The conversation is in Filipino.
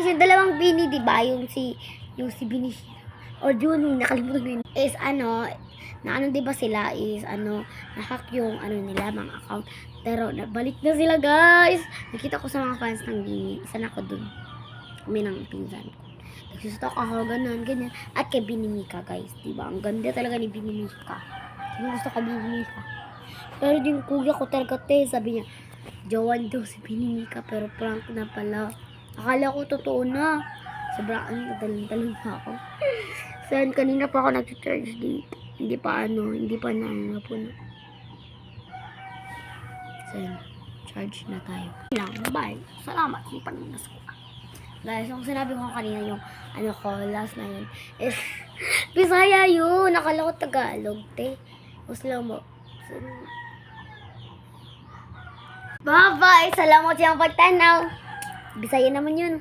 guys, yung dalawang Bini, di ba? Yung si Bini, o Juni, nakalimutan ko yun. Is na di ba sila is nahack yung nila, mga account. Pero nabalik na sila, guys. Nakita ko sa mga fans ng Bini. Isa na ako dun. Kami ng pinsan ko. Nagsustok ako, ganyan. At kay Binimika, guys. Diba? Ang ganda talaga ni Binimika. Sino gusto ka Binimika? Pero yung kuya ko talaga, sabi niya, jowan daw si Binimika, pero prank na pala. Akala ko totoo na. Sobrang nadalang ako. Saan kanina pa ako nag-charge dito. Hindi pa na po na. Saan? Charge na tayo. Lang, bye. Salamat sa panonood ko. Guys, yung sinabi ko kanina yung ko, last na yun, is Bisaya yun. Nakala ko Tagalog, te. Usla mo. Bye-bye. Salamat sa pagtanaw. Bisaya naman yun.